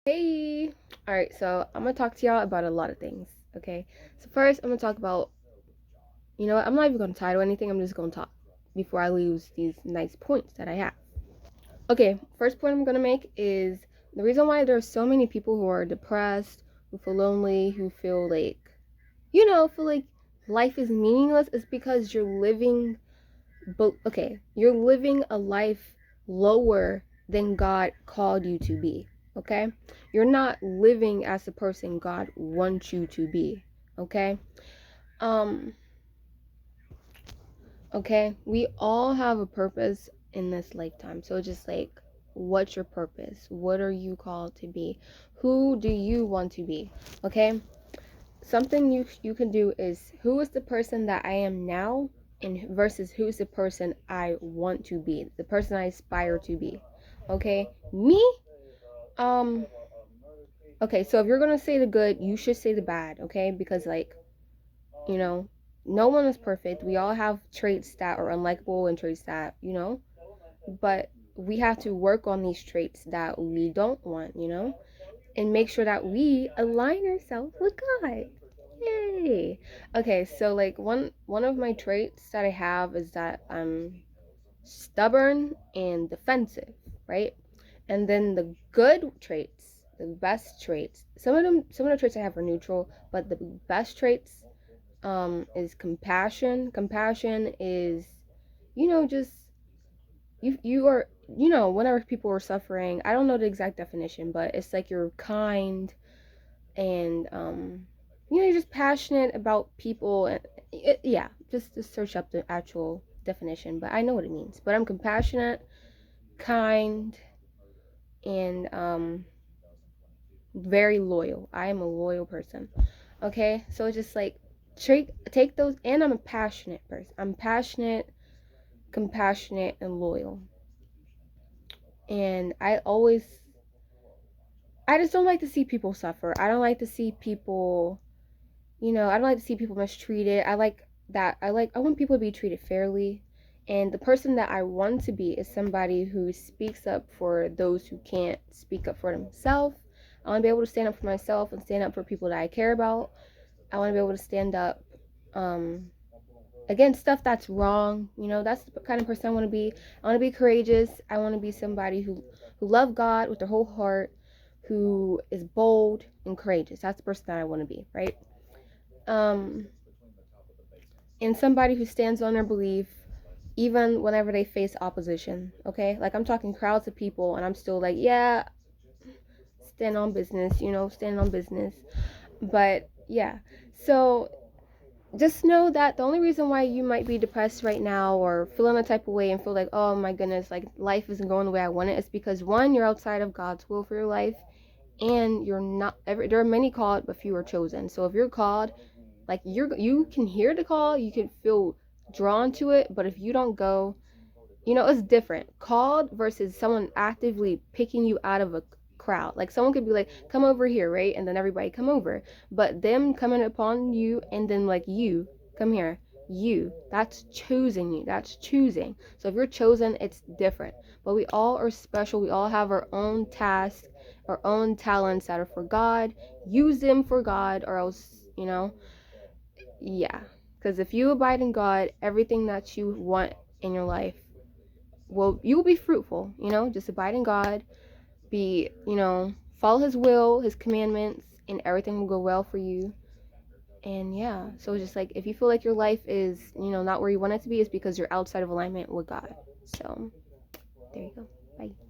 Hey! Alright, so I'm gonna talk to y'all about a lot of things, okay? So, first, I'm gonna talk about, you know what, I'm not even gonna title anything, I'm just gonna talk before I lose these nice points that I have. Okay, first point I'm gonna make is the reason why there's so many people who are depressed, who feel lonely, who feel like, feel like life is meaningless is because you're living a life lower than God called you to be. Okay? You're not living as the person God wants you to be. Okay? Um, okay, we all have a purpose in this lifetime. So just like, what's your purpose? What are you called to be? Who do you want to be? Okay? Something you can do is, who is the person that I am now and versus who's the person I want to be, the person I aspire to be. Okay? Me? Um okay, so if you're going to say the good, you should say the bad, okay? Because like, you know, no one is perfect. We all have traits that are unlikable and traits that, but we have to work on these traits that we don't want, and make sure that we align ourselves with God. Yay. Okay, so like one of my traits that I have is that I'm stubborn and defensive, right? And then the good traits, the best traits, some of the traits I have are neutral, but the best traits is compassion. Compassion is, just you are, whenever people are suffering, I don't know the exact definition, but it's like you're kind and you're just passionate about people, and yeah, just search up the actual definition, but I know what it means. But I'm compassionate, kind, and very loyal. I am a loyal person. Okay, so it's just like take those, and I'm a passionate person. I'm passionate, compassionate, and loyal. And I just don't like to see people suffer. I don't like to see people, I don't like to see people mistreated. I want people to be treated fairly. And the person that I want to be is somebody who speaks up for those who can't speak up for themselves. I want to be able to stand up for myself and stand up for people that I care about. I want to be able to stand up um, against stuff that's wrong. That's the kind of person I want to be. I want to be courageous. I want to be somebody who love God with their whole heart, who is bold and courageous. That's the person that I want to be, right? Um, and somebody who stands on their belief even whenever they face opposition. Okay, like I'm talking crowds of people and I'm still like, yeah, stand on business, stand on business. But yeah, so just know that the only reason why you might be depressed right now or feeling a type of way and feel like, oh my goodness, like life isn't going the way I want it, is because one, you're outside of God's will for your life, and you're not there are many called but few are chosen. So if you're called, like, you can hear the call, you can feel drawn to it, but if you don't go, it's different. Called versus someone actively picking you out of a crowd. Like, someone could be like, come over here, right? And then everybody come over. But them coming upon you and then like, you come here, that's choosing you. That's choosing. So if you're chosen, it's different. But we all are special. We all have our own tasks, our own talents that are for God. Use them for God, or else, yeah. Because if you abide in God, everything that you want in your life, well, you will be fruitful. Just abide in God, be, follow His will, His commandments, and everything will go well for you. And yeah, so just like, if you feel like your life is, not where you want it to be, it's because you're outside of alignment with God. So there you go. Bye.